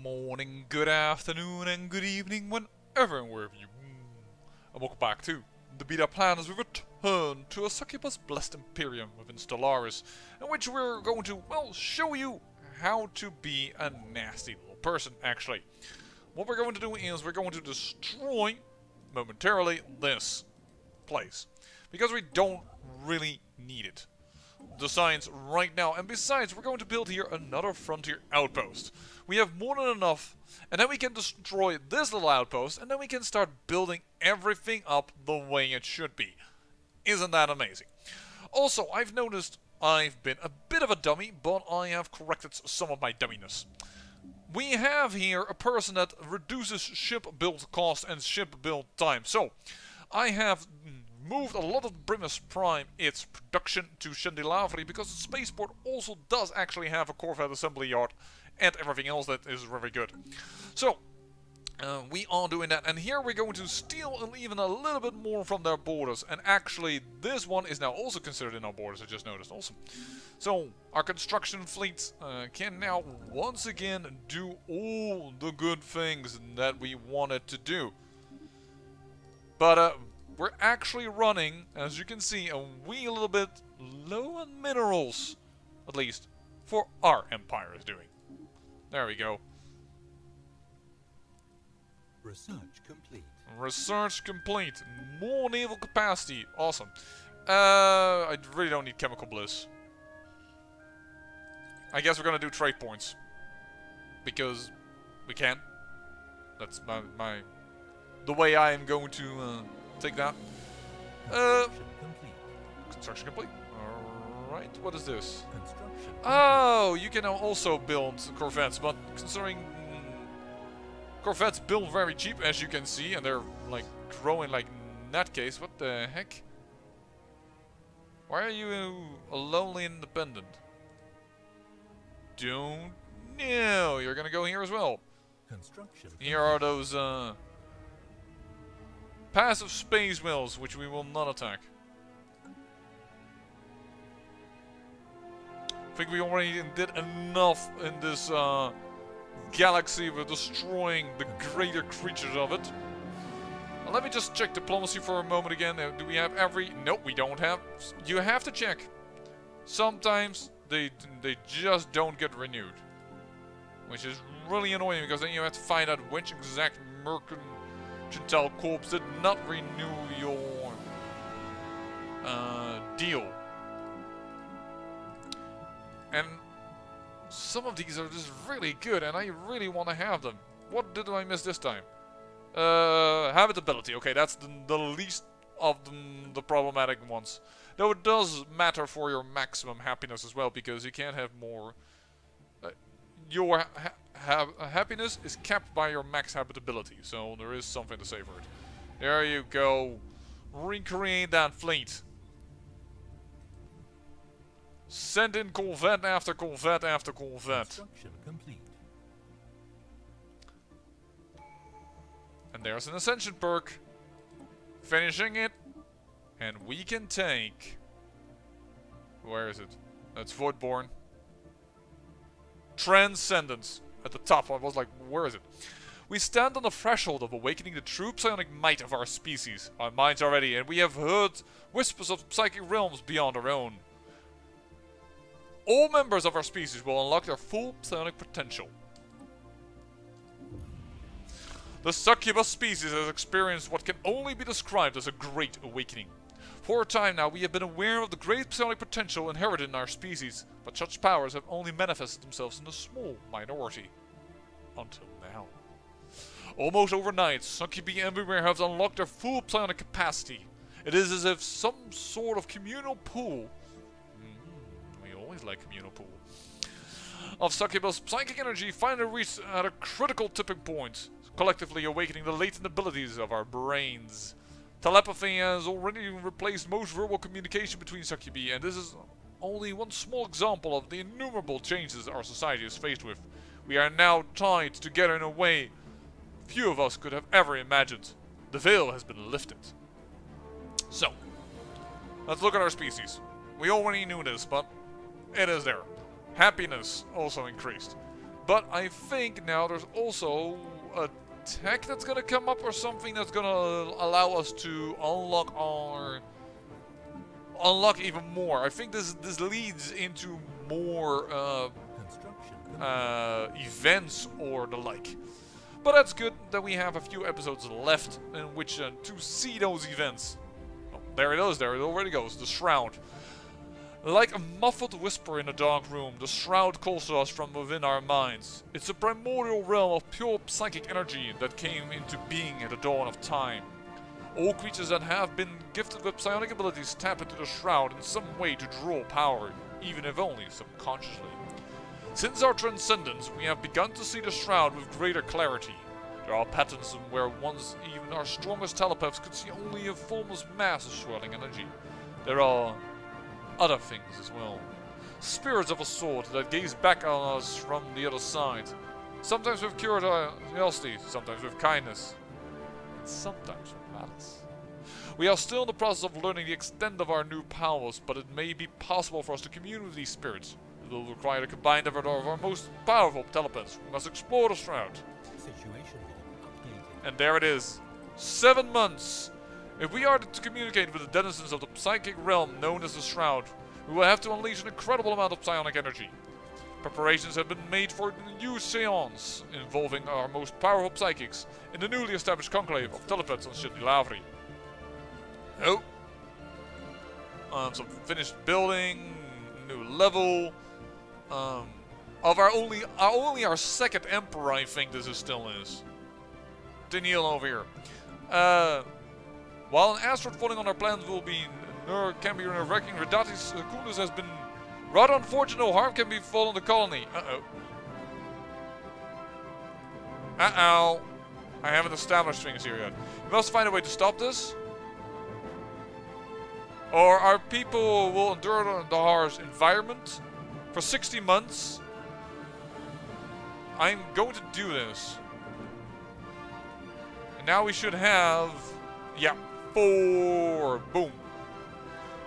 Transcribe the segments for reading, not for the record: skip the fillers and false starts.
morning, good afternoon, and good evening, whenever and wherever you and welcome back to the Beta Plan as we return to a Succubus Blessed Imperium within Stellaris, in which we're going to, well, show you how to be a nasty little person, actually. What we're going to do is we're going to destroy, momentarily, this place. Because we don't really need it. The science right now, and besides, we're going to build here another frontier outpost. We have more than enough, and then we can destroy this little outpost, and then we can start building everything up the way it should be. Isn't that amazing? Also, I've noticed I've been a bit of a dummy, but I have corrected some of my dumminess. We have here a person that reduces ship build cost and ship build time. So, I have moved a lot of Primus Prime its production to Chandelavri because the spaceport also does actually have a Corvette assembly yard and everything else that is very good. So, we are doing that, and here we're going to steal even a little bit more from their borders, and actually this one is now also considered in our borders, I just noticed. Awesome. So, our construction fleet can now once again do all the good things that we wanted to do. But we're actually running, as you can see, a wee little bit low on minerals, at least for our empire is doing. There we go. Research complete. Research complete. More naval capacity. Awesome. I really don't need chemical bliss. I guess we're gonna do trade points. Because we can. That's the way I am going to take that. Construction complete. Alright, what is this? Oh, you can now also build Corvettes, but considering Corvettes build very cheap, as you can see, and they're like growing like nutcase. What the heck? Why are you a lonely independent? Don't know. You're gonna go here as well. Here are those passive space whales, which we will not attack. I think we already did enough in this galaxy with destroying the greater creatures of it. Let me just check diplomacy for a moment again. Do we have every... Nope, we don't have. You have to check. Sometimes they just don't get renewed. Which is really annoying, because then you have to find out which exact Mercantile Corps did not renew your deal. And some of these are just really good, and I really want to have them. What did I miss this time? Habitability. Okay, that's the least of the problematic ones. Though it does matter for your maximum happiness as well, because you can't have more. Your happiness is capped by your max habitability, so there is something to say for it. There you go. Recreate that fleet. Send in Corvette after Corvette after Corvette. Construction complete. And there's an Ascension perk. Finishing it. And we can take... Where is it? That's Voidborn. Transendence. At the top, I was like, where is it? We stand on the threshold of awakening the true psionic might of our species. Our minds are ready, and we have heard whispers of psychic realms beyond our own. All members of our species will unlock their full psionic potential. The Succubus species has experienced what can only be described as a great awakening. For a time now, we have been aware of the great psionic potential inherited in our species, but such powers have only manifested themselves in a small minority. Until now. Almost overnight, Succubi everywhere have unlocked their full psionic capacity. It is as if some sort of communal pool... like communal pool of Succubus psychic energy finally reached at a critical tipping point, collectively awakening the latent abilities of our brains. Telepathy has already replaced most verbal communication between Succubi, and this is only one small example of the innumerable changes our society is faced with. We are now tied together in a way few of us could have ever imagined. The veil has been lifted. So, let's look at our species. We already knew this, but it is there. Happiness also increased. But I think now there's also a tech that's gonna come up or something that's gonna allow us to unlock even more. I think this leads into more Construction events or the like. But that's good that we have a few episodes left in which to see those events. Oh, there it is, there it already goes, the Shroud. Like a muffled whisper in a dark room, the Shroud calls to us from within our minds. It's a primordial realm of pure psychic energy that came into being at the dawn of time. All creatures that have been gifted with psionic abilities tap into the Shroud in some way to draw power, even if only subconsciously. Since our Transendence, we have begun to see the Shroud with greater clarity. There are patterns where once even our strongest telepaths could see only a formless mass of swirling energy. There are other things as well. Spirits of a sort that gaze back on us from the other side. Sometimes with curiosity, sometimes with kindness, and sometimes with malice. We are still in the process of learning the extent of our new powers, but it may be possible for us to commune with these spirits. It will require the combined effort of our most powerful telepaths. We must explore the Shroud. situation updated. And there it is. 7 months! If we are to communicate with the denizens of the psychic realm known as the Shroud, we will have to unleash an incredible amount of psionic energy. Preparations have been made for a new seance involving our most powerful psychics in the newly established conclave of telepaths on Shitty Lavry. Oh. Some finished building, new level. Of our second emperor, I think this still is. Daniel over here. While an asteroid falling on our plans will be can be nerve-wracking, Redatis Kundus has been rather unfortunate. No harm can befallen the colony. Uh-oh. I haven't established things here yet. We must find a way to stop this, or our people will endure the harsh environment for 60 months. I'm going to do this. And now we should have... yeah, 4. Boom.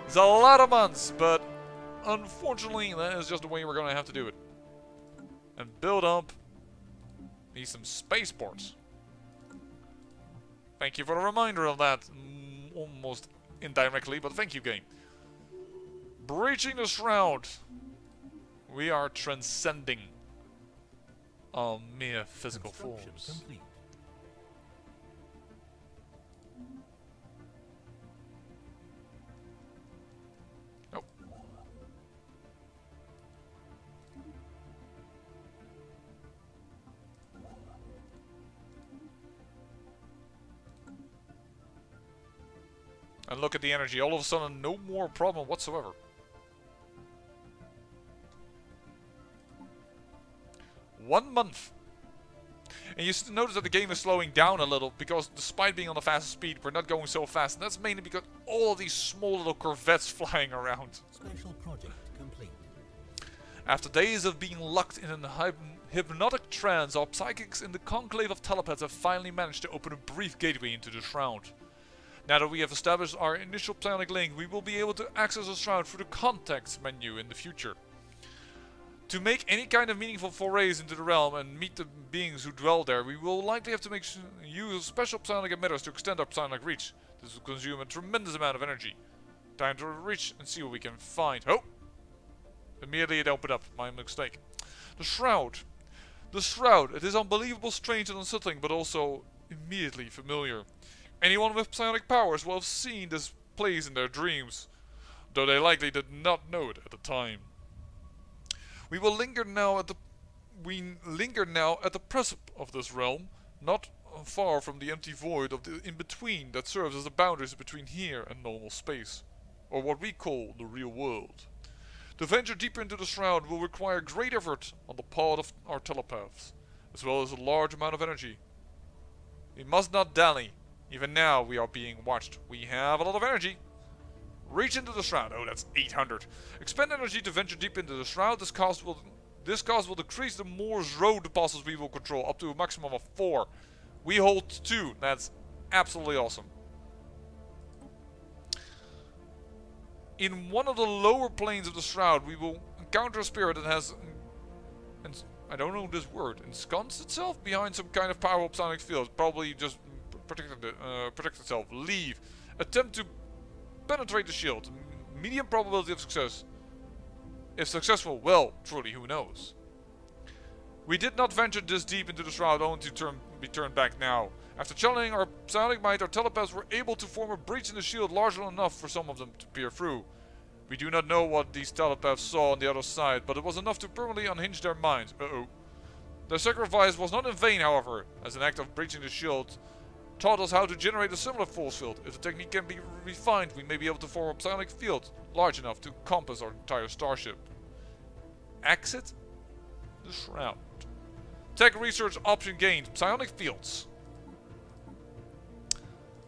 It's a lot of months, but unfortunately that is just the way we're going to have to do it. And build up some spaceports. Thank you for the reminder of that. Almost indirectly, but thank you, game. Breaching the Shroud. We are transcending our mere physical forms. Complete. Nope. And look at the energy. All of a sudden, no more problem whatsoever. One month. And you notice that the game is slowing down a little because despite being on the fastest speed, we're not going so fast. And that's mainly because all of these small little corvettes flying around. Special project complete. After days of being locked in a hypnotic trance, our psychics in the conclave of telepaths have finally managed to open a brief gateway into the Shroud. Now that we have established our initial psionic link, we will be able to access the Shroud through the contacts menu in the future. To make any kind of meaningful forays into the realm and meet the beings who dwell there, we will likely have to make use of special psionic emitters to extend our psionic reach. This will consume a tremendous amount of energy. Time to reach and see what we can find. Oh! Immediately it opened up. My mistake. The Shroud. The Shroud. It is unbelievable, strange and unsettling, but also immediately familiar. Anyone with psionic powers will have seen this place in their dreams, though they likely did not know it at the time. We linger now at the precipice of this realm, not far from the empty void of the in-between that serves as the boundaries between here and normal space, or what we call the real world. To venture deeper into the Shroud will require great effort on the part of our telepaths, as well as a large amount of energy. We must not dally. Even now we are being watched. We have a lot of energy. Reach into the Shroud. Oh, that's 800. Expend energy to venture deep into the Shroud. This cost will decrease the Moore's Road deposits we will control up to a maximum of 4. We hold 2. That's absolutely awesome. In one of the lower planes of the Shroud, we will encounter a spirit that has I don't know this word. Ensconce itself behind some kind of power-up psionic field. Probably just protect itself. Leave. Attempt to penetrate the shield. Medium probability of success. If successful, well, truly, who knows? We did not venture this deep into the shroud only to be turned back now. After channeling our psionic might, our telepaths were able to form a breach in the shield large enough for some of them to peer through. We do not know what these telepaths saw on the other side, but it was enough to permanently unhinge their minds. Their sacrifice was not in vain, however, as an act of breaching the shield taught us how to generate a similar force field. If the technique can be refined, we may be able to form a psionic field large enough to encompass our entire starship. Exit the shroud. Tech research option gained. Psionic fields.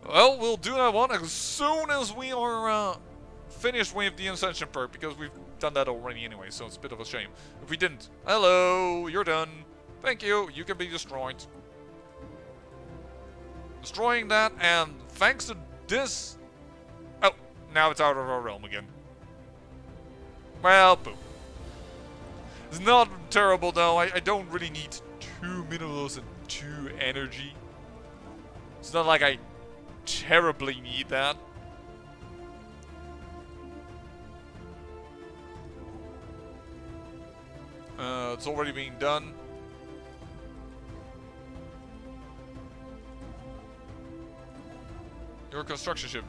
Well, we'll do that one as soon as we are finished with the Ascension perk, because we've done that already anyway, so it's a bit of a shame. If we didn't. Hello, you're done. Thank you, you can be destroyed. Destroying that, and thanks to this... Oh, now it's out of our realm again. Well, poop. It's not terrible though, I don't really need 2 minerals and 2 energy. It's not like I terribly need that. It's already being done. Your construction ship.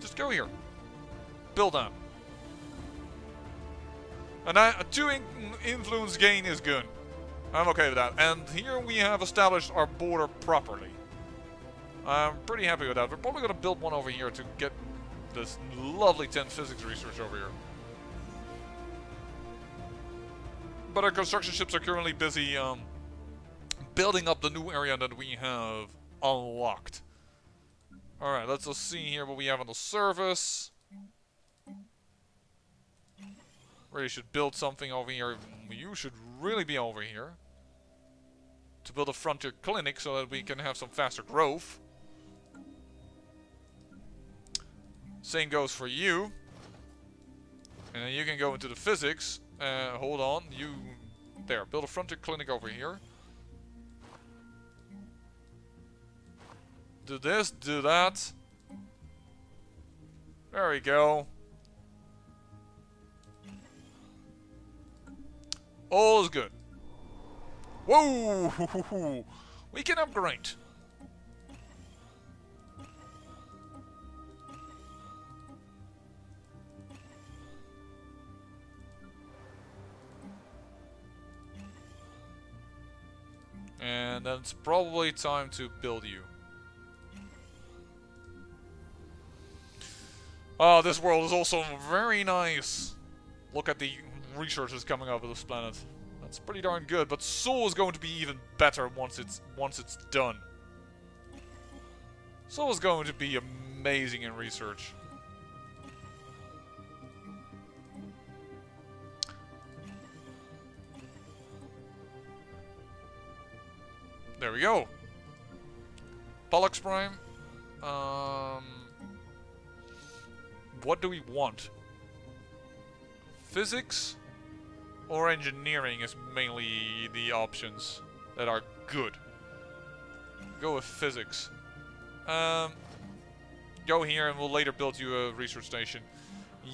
Just go here. Build on. And 2 influence gain is good. I'm okay with that. And here we have established our border properly. I'm pretty happy with that. We're probably going to build one over here to get this lovely 10 physics research over here. But our construction ships are currently busy building up the new area that we have unlocked. Alright, let's just see here what we have on the surface. Really should build something over here. You should really be over here. To build a frontier clinic so that we can have some faster growth. Same goes for you. And then you can go into the physics. Hold on, there, build a frontier clinic over here. Do this, do that. There we go. All is good. Whoa! We can upgrade. And then it's probably time to build you. Oh, this world is also very nice. Look at the researches coming out of this planet. That's pretty darn good, but Sol is going to be even better once it's done. Sol is going to be amazing in research. There we go. Pollux Prime. What do we want? Physics or engineering is mainly the options that are good. Go with physics. Go here and we'll later build you a research station.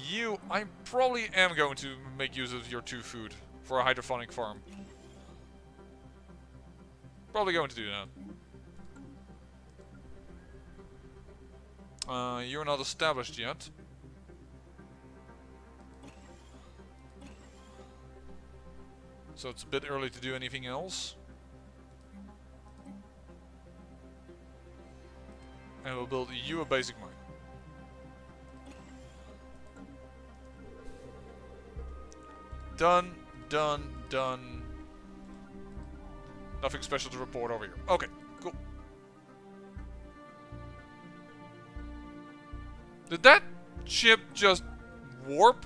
You, I probably am going to make use of your 2 food for a hydroponic farm. Probably going to do that. You're not established yet. So it's a bit early to do anything else. And we'll build you a basic mine. Done, done, done. Nothing special to report over here. Okay, cool. Did that ship just warp?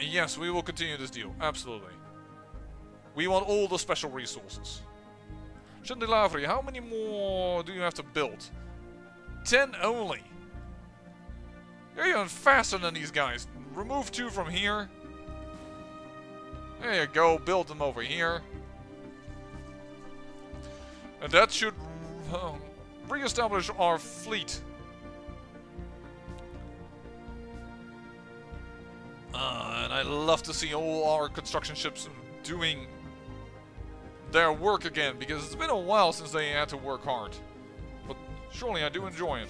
Yes, we will continue this deal. Absolutely. We want all the special resources. Chandelavri, how many more do you have to build? 10 only. You're even faster than these guys. Remove 2 from here. There you go, build them over here. And that should re-establish our fleet. And I love to see all our construction ships doing their work again, because it's been a while since they had to work hard. But surely I do enjoy it.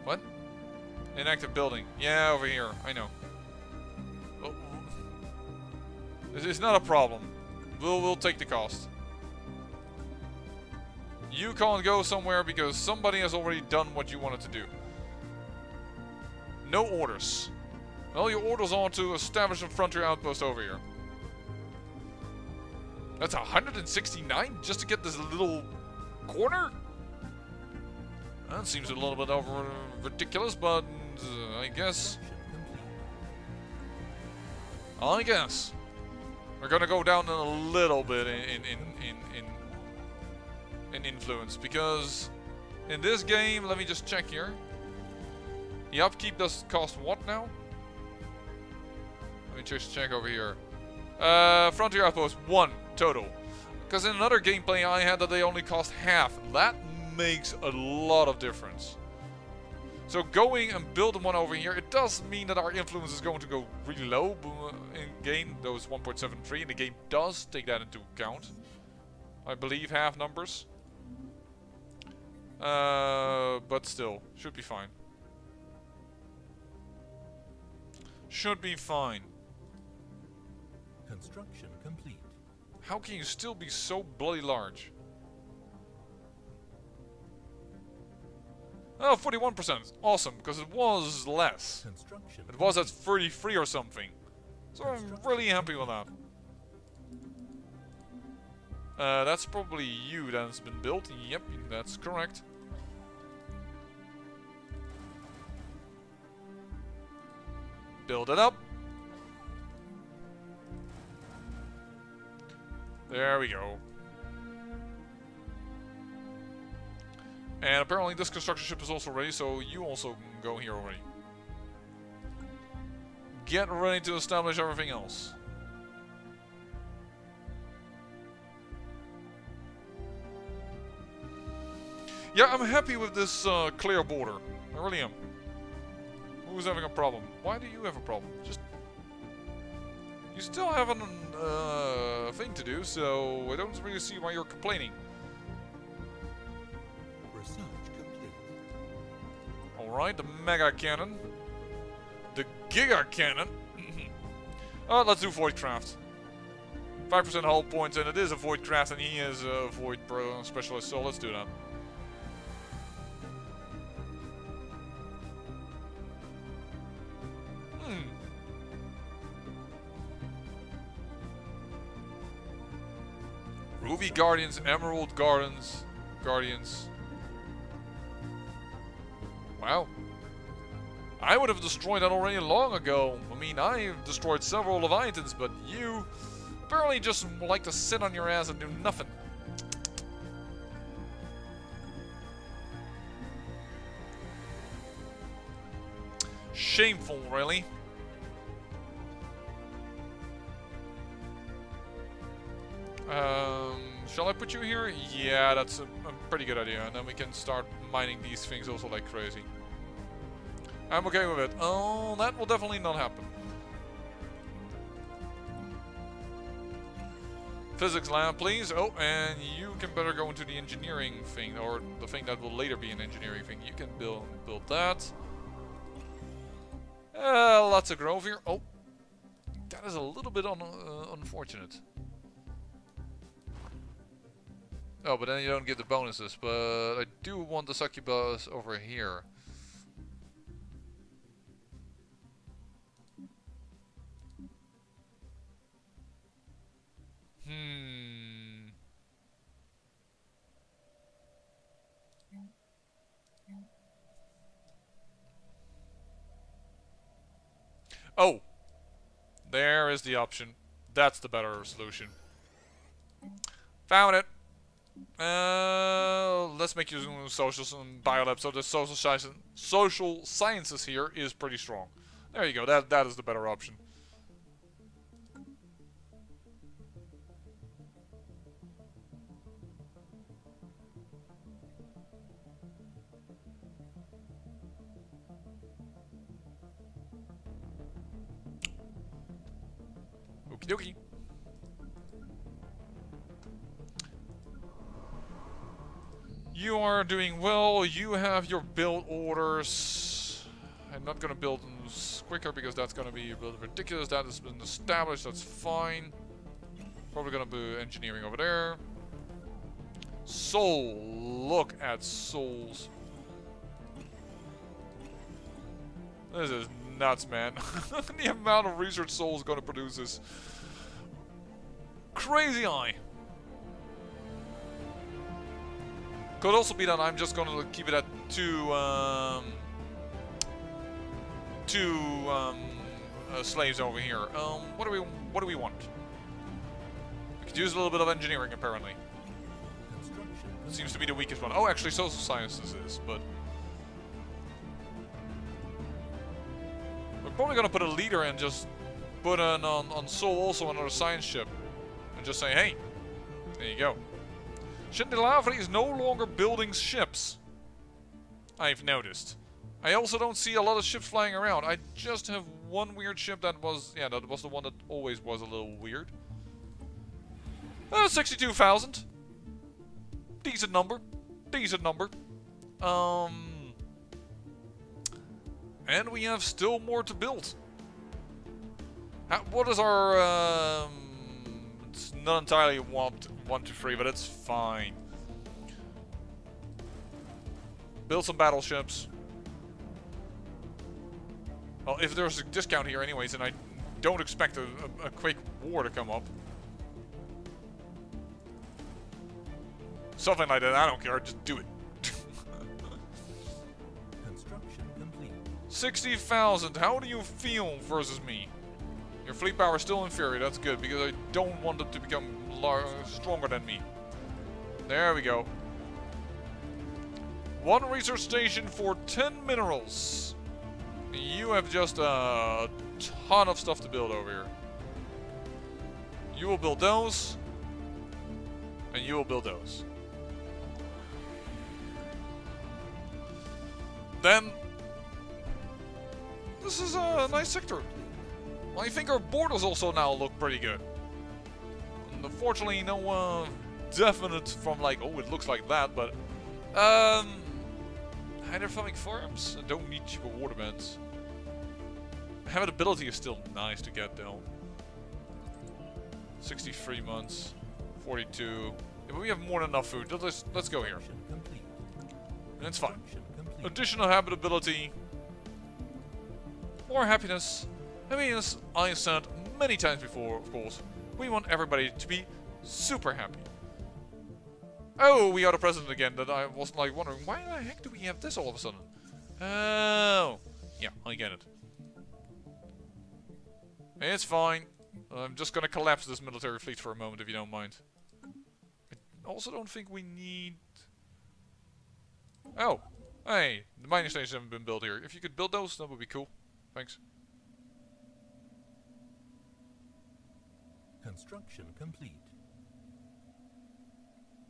What? Inactive building. Yeah, over here. I know. Oh. It's not a problem. We'll take the cost. You can't go somewhere because somebody has already done what you wanted to do. No orders. Well, your orders are to establish a frontier outpost over here. That's 169 just to get this little corner? That seems a little bit over ridiculous, but I guess. We're gonna go down a little bit in influence, because in this game, let me just check here. The upkeep does cost what now? Let me just check over here. Frontier outpost 1 total. Because in another gameplay I had that they only cost half. That makes a lot of difference. So going and building one over here, it does mean that our influence is going to go really low in game. Those 1.73, and the game does take that into account. I believe half numbers. But still, should be fine. Should be fine. Construction complete. How can you still be so bloody large? Oh, 41%. Awesome, because it was less. Construction. It was at 33 or something. So I'm really happy with that. That's probably you that has been built. Yep, that's correct. Build it up. There we go. And apparently this construction ship is also ready, so you also can go here already. Get ready to establish everything else. Yeah, I'm happy with this clear border. I really am. Who's having a problem? Why do you have a problem? Just... You still have a thing to do, so I don't really see why you're complaining. Research complete. Alright, the Mega Cannon. The Giga Cannon. Let's do Voidcraft. 5% hull points, and it is a Voidcraft, and he is a Void Pro Specialist, so let's do that. Ruby Guardians, Emerald Guardians. Wow. I would have destroyed that already long ago. I mean, I've destroyed several Leviathans, but you apparently just like to sit on your ass and do nothing. Shameful, really. Shall I put you here? Yeah, that's a pretty good idea. And then we can start mining these things also like crazy. I'm okay with it. Oh, that will definitely not happen. Physics lab, please. Oh, and you can better go into the engineering thing, or the thing that will later be an engineering thing. You can build that. Lots of growth here. Oh, that is a little bit unfortunate. Oh, but then you don't get the bonuses. But I do want the Succubus over here. Oh! There is the option. That's the better solution. Found it! Let's make use of social and biolab. So the social sciences here is pretty strong. There you go. That is the better option. Okie dokie. You are doing well. You have your build orders. I'm not gonna build them quicker because that's gonna be a bit ridiculous. That has been established. That's fine. Probably gonna do engineering over there. Soul. Look at souls. This is nuts, man. The amount of research Soul is gonna produce is crazy high. Could also be that I'm just gonna keep it at two slaves over here. What do we want? We could use a little bit of engineering apparently. Seems to be the weakest one. Oh, actually, social sciences is, but we're probably gonna put a leader and just put on Soul also another science ship, and just say, hey, there you go. Stellaris is no longer building ships. I've noticed. I also don't see a lot of ships flying around. I just have one weird ship that was, yeah, that was the one that always was a little weird. 62,000. Decent number. Decent number. And we have still more to build. What is our, it's not entirely 1 to 3, but it's fine. Build some battleships. Well, if there's a discount here anyways, and I don't expect a quick war to come up. Something like that, I don't care, just do it. Construction complete. 60,000, how do you feel versus me? Your fleet power is still inferior, that's good, because I don't want it to become stronger than me. There we go. 1 research station for 10 minerals. You have just a ton of stuff to build over here. You will build those. And you will build those. Then, this is a nice sector. I think our borders also now look pretty good. And unfortunately, no definite from like, oh, it looks like that, but hydroponic farms don't need cheaper water beds. Habitability is still nice to get though. 63 months, 42. Yeah, but we have more than enough food. Let's go here. And it's fine. Additional habitability. More happiness. Happiness, I said many times before, of course. We want everybody to be super happy. Oh, we are the president again. That I was like wondering, why the heck do we have this all of a sudden? Oh, yeah, I get it. It's fine. I'm just gonna collapse this military fleet for a moment, if you don't mind. I also don't think we need... Oh, hey, the mining stations haven't been built here. If you could build those, that would be cool. Thanks. Construction complete.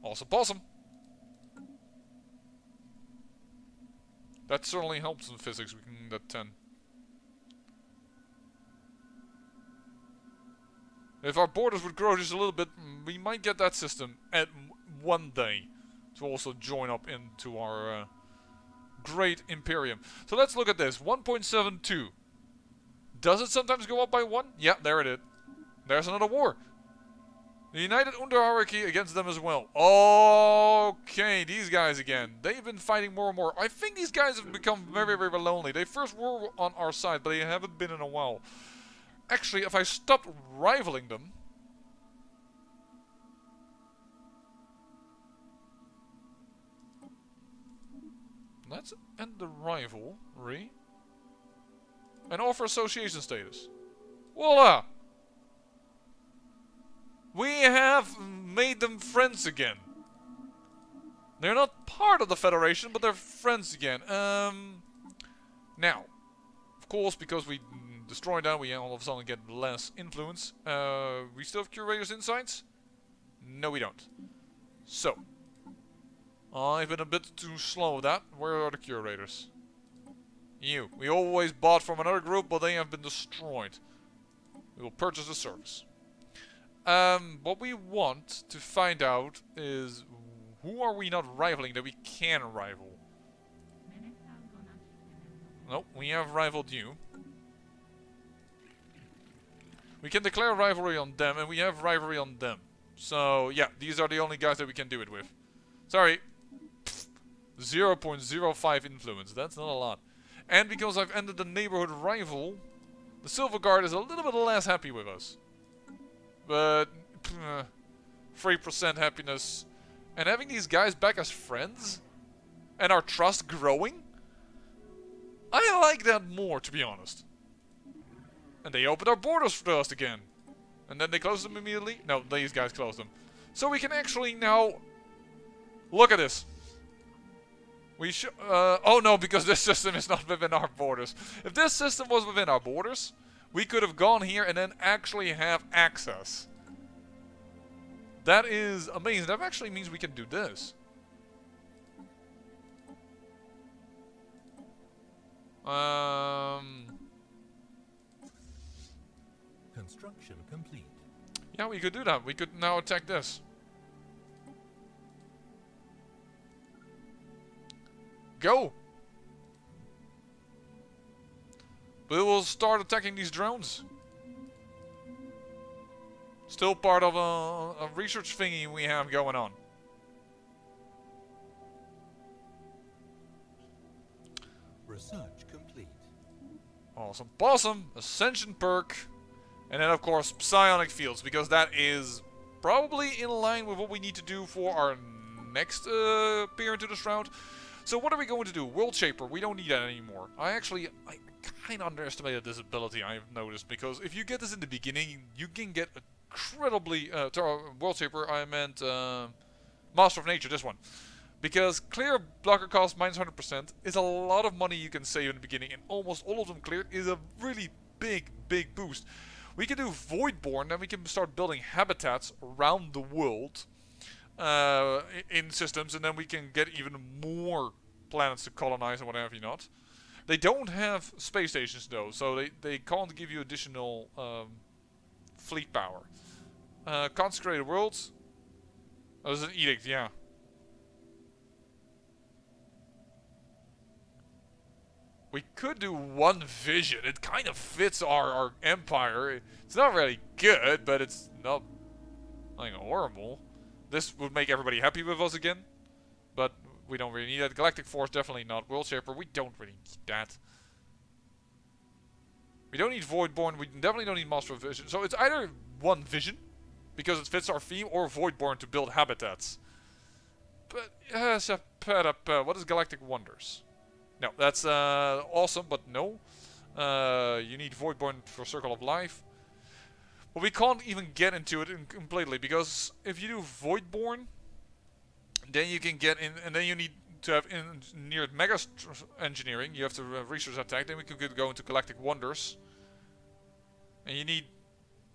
Awesome possum. That certainly helps in physics. We can get 10. If our borders would grow just a little bit, we might get that system at one day to also join up into our great Imperium. So let's look at this. 1.72. Does it sometimes go up by 1? Yeah, there it is. There's another war. The United Underhierarchy against them as well. Okay, these guys again. They've been fighting more and more. I think these guys have become very, very lonely. They first were on our side, but they haven't been in a while. Actually, if I stopped rivaling them... Let's end the rivalry. And offer association status. Voila! We have made them friends again. They're not part of the Federation, but they're friends again. Now, Of course, because we destroy that, we all of a sudden get less influence. We still have Curator's Insights? No, we don't. So, I've been a bit too slow with that. Where are the Curators? You. We always bought from another group, but they have been destroyed. We will purchase the service. What we want to find out is who are we not rivaling that we can rival? Nope, we have rivaled you. We can declare rivalry on them, and we have rivalry on them. So, yeah, these are the only guys that we can do it with. Sorry. 0.05 influence, that's not a lot. And because I've ended the neighborhood rival, the Silver Guard is a little bit less happy with us. But, 3% happiness. And having these guys back as friends, and our trust growing, I like that more, to be honest. And they opened our borders to us again. And then they closed them immediately? No, these guys closed them. So we can actually now... Look at this. We should... oh no, because this system is not within our borders. If this system was within our borders, we could have gone here and then actually have access. That is amazing. That actually means we can do this. Construction complete. Yeah, we could do that. We could now attack this. Go! We will start attacking these drones. Still part of a research thingy we have going on. Research complete. Awesome. Awesome. Ascension perk. And then of course psionic fields, because that is probably in line with what we need to do for our next peer into the shroud. So what are we going to do? World Shaper. We don't need that anymore. I kind of underestimated this ability, I've noticed, because if you get this in the beginning, you can get incredibly... World Shaper, I meant Master of Nature, this one. Because clear blocker cost minus 100% is a lot of money you can save in the beginning, and almost all of them cleared is a really big boost. We can do Voidborn, then we can start building habitats around the world in systems, and then we can get even more planets to colonize and whatever not. They don't have space stations though, so they can't give you additional fleet power. Consecrated worlds. Oh, there's an edict, yeah. We could do one vision. It kind of fits our empire. It's not really good, but it's not like horrible. This would make everybody happy with us again, but we don't really need that. Galactic Force, definitely not. World Shaper, we don't really need that. We don't need Voidborn. We definitely don't need Master of Vision. So it's either one vision, because it fits our theme, or Voidborn to build habitats. But what is Galactic Wonders? No, that's awesome, but no. You need Voidborn for Circle of Life. But we can't even get into it completely, because if you do Voidborn, then you can get in, and then you need to have engineered Mega Engineering. You have to research attack. Then we could go into Galactic Wonders. And you need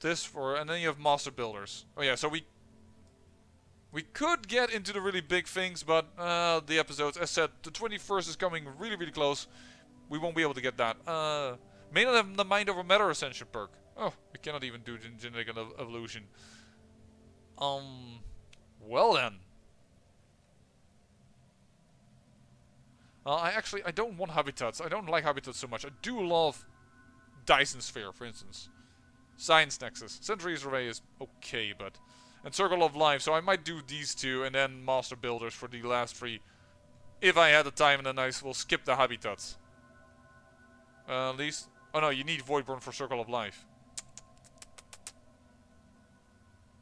this for, and then you have Master Builders. Oh yeah, so we could get into the really big things, but the episodes, as said, the 21st is coming really close. We won't be able to get that. May not have the Mind Over Matter Ascension perk. Oh, we cannot even do genetic evolution. Well then. I don't want habitats. I don't like habitats so much. I do love Dyson Sphere, for instance. Science Nexus. Centuries Array is okay, but... And Circle of Life, so I might do these two, and then Master Builders for the last three. If I had the time, and then I will skip the habitats. At least... Oh no, you need Voidborn for Circle of Life.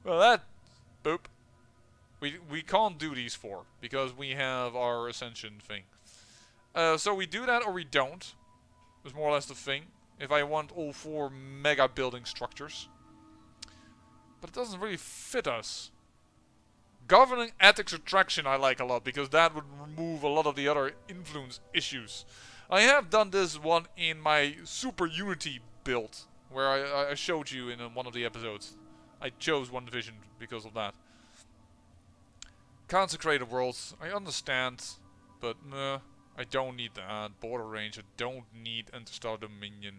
Well, that... Boop. We can't do these four, because we have our Ascension thing. So we do that, or we don't. That's more or less the thing. If I want all four mega building structures. But it doesn't really fit us. Governing ethics attraction I like a lot, because that would remove a lot of the other influence issues. I have done this one in my Super Unity build, where I showed you in one of the episodes. I chose one division because of that. Consecrated worlds, I understand, but nah, I don't need that. Border range, I don't need Interstellar Dominion.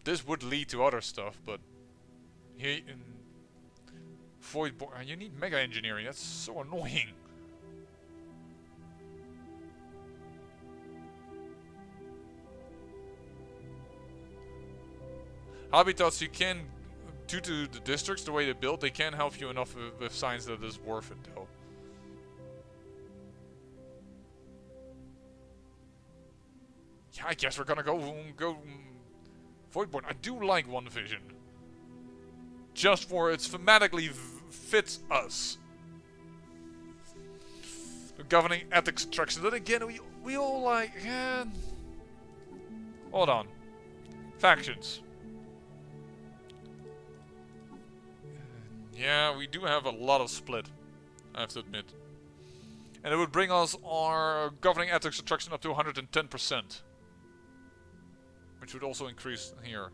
This would lead to other stuff, but here in Void Border, you need mega engineering. That's so annoying. Habitats, you can, due to the districts, the way they build, they can help you enough with science that is worth it, though. Yeah, I guess we're gonna go Voidborn. I do like One Vision. Just for it's thematically fits us. The governing ethics attraction. Then again, we all like. Hold on. Factions. Yeah, we do have a lot of split, I have to admit. And it would bring us our governing ethics attraction up to 110%. Which would also increase here.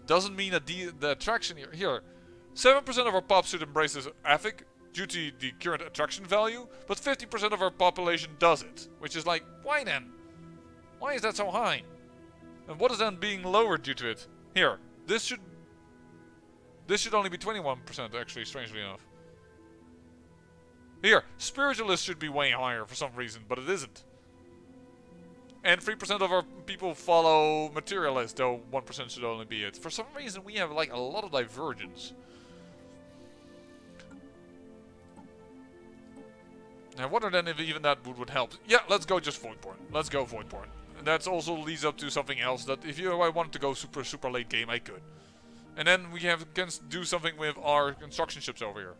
Doesn't mean that the attraction here 7% of our pop should embrace this ethic due to the current attraction value, but 50% of our population does it. Which is like, why then? Why is that so high? And what is then being lowered due to it? Here, this should only be 21% actually, strangely enough. Here, spiritualists should be way higher for some reason, but it isn't. And 3% of our people follow materialists, though 1% should only be it. For some reason we have like a lot of divergence. I wonder then if even that would help. Yeah, let's go just Voidborn. Let's go Voidborn. And that also leads up to something else that if I wanted to go super late game, I could. And then we can do something with our construction ships over here.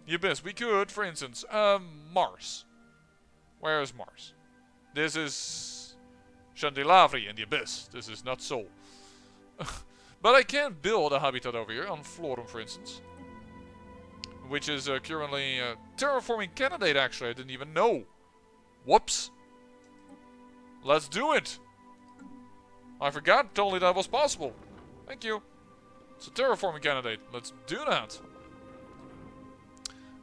The Abyss. We could, for instance, Mars. Where is Mars? This is Chandelavri in the Abyss. This is not Sol. But I can build a habitat over here on Florum, for instance. Which is currently a terraforming candidate, actually. I didn't even know. Whoops. Let's do it. I forgot totally that was possible. Thank you. It's a terraforming candidate. Let's do that.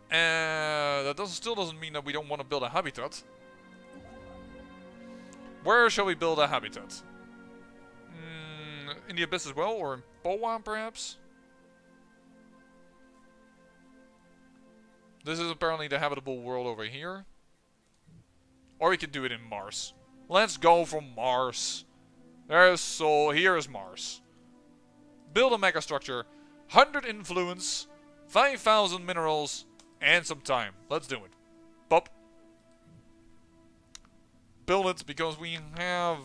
That still doesn't mean that we don't want to build a habitat. Where shall we build a habitat? In the Abyss as well, or in Poa perhaps? This is apparently the habitable world over here. Or we could do it in Mars. Let's go for Mars. There's Sol, here is Mars. Build a megastructure, 100 influence, 5,000 minerals, and some time. Let's do it. Pop. Build it because we have...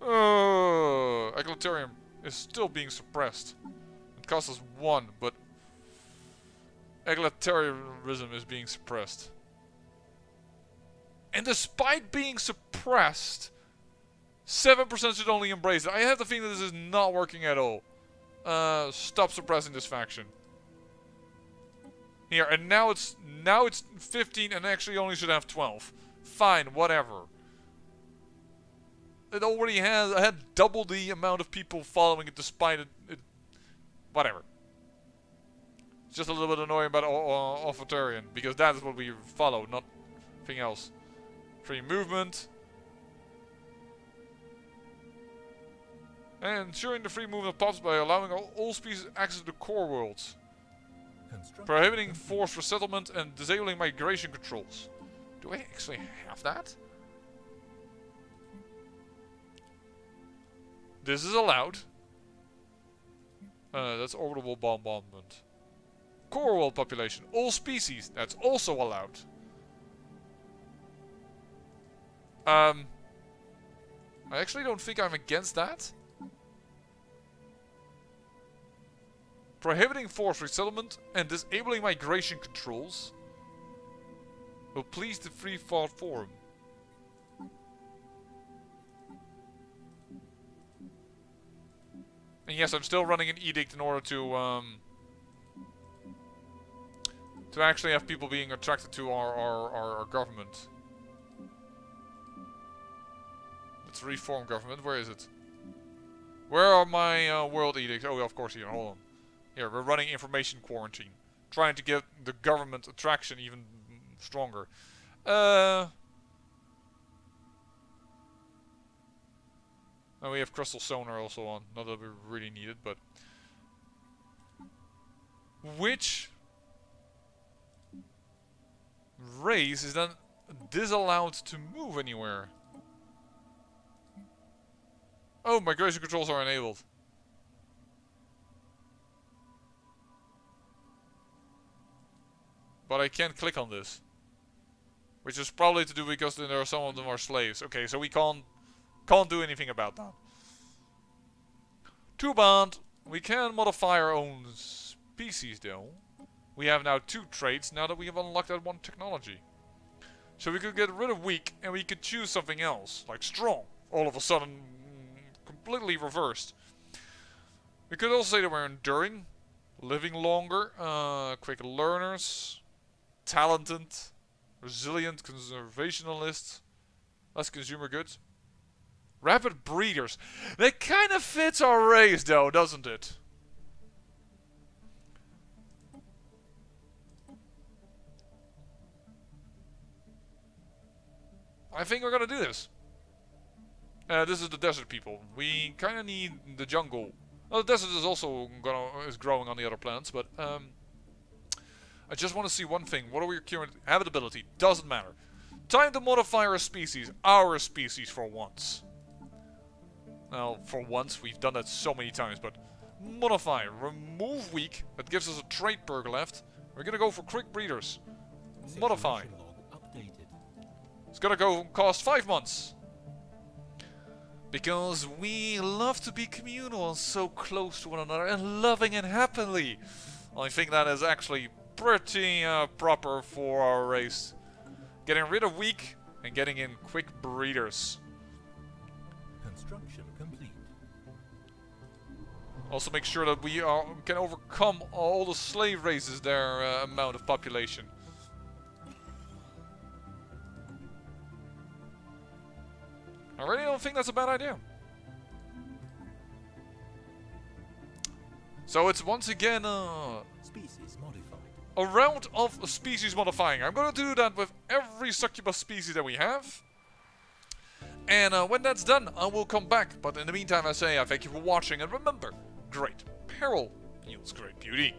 Eclatarium is still being suppressed. It costs us 1, but... Eclatarianism is being suppressed. And despite being suppressed... 7% should only embrace it. I have the feeling that this is not working at all. Stop suppressing this faction. Here, and now it's 15 and actually only should have 12. Fine, whatever. It already had double the amount of people following it despite it whatever. It's just a little bit annoying about authoritarian, because that is what we follow, not anything else. Free movement. And ensuring the free movement of pops by allowing all species access to core worlds. Prohibiting forced resettlement and disabling migration controls. Do I actually have that? This is allowed. That's orbital bombardment. Core world population. All species. That's also allowed. I actually don't think I'm against that. Prohibiting forced resettlement and disabling migration controls will please the free thought forum. And yes, I'm still running an edict in order to To actually have people being attracted to our government. Let's reform government. Where is it? Where are my world edicts? Oh, of course here. Hold on. Here, we're running information quarantine. Trying to get the government attraction even stronger. Oh, we have crystal sonar also on. Not that we really need it, but... Which race is then disallowed to move anywhere? Oh, migration controls are enabled. But I can't click on this. Which is probably to do because there are some of them are slaves. Okay, so we can't do anything about that. Too bad. We can modify our own species though. We have now 2 traits now that we have unlocked that 1 technology. So we could get rid of weak and we could choose something else. Like strong. All of a sudden completely reversed. We could also say that we're enduring. Living longer. Quick learners. Talented. Resilient. Conservationalist. Less consumer goods. Rapid breeders. That kind of fits our race though, doesn't it? I think we're gonna do this. This is the desert people. We kind of need the jungle. Well, the desert is also growing on the other planets, but I just want to see one thing. What are we current habitability? Doesn't matter. Time to modify our species for once. Well, for once, we've done that so many times, but modify, remove weak. That gives us a trait perk left. We're gonna go for quick breeders. Modify. It's gonna go cost 5 months. Because we love to be communal and so close to one another and loving and happily. I think that is actually pretty proper for our race. Getting rid of weak and getting in quick breeders. Construction complete. Also make sure that we can overcome all the slave races, their amount of population. I really don't think that's a bad idea. So it's once again Species modified. a round of species modifying. I'm going to do that with every succubus species that we have. And when that's done, I will come back. But in the meantime, I say I thank you for watching. And remember, great peril yields great beauty.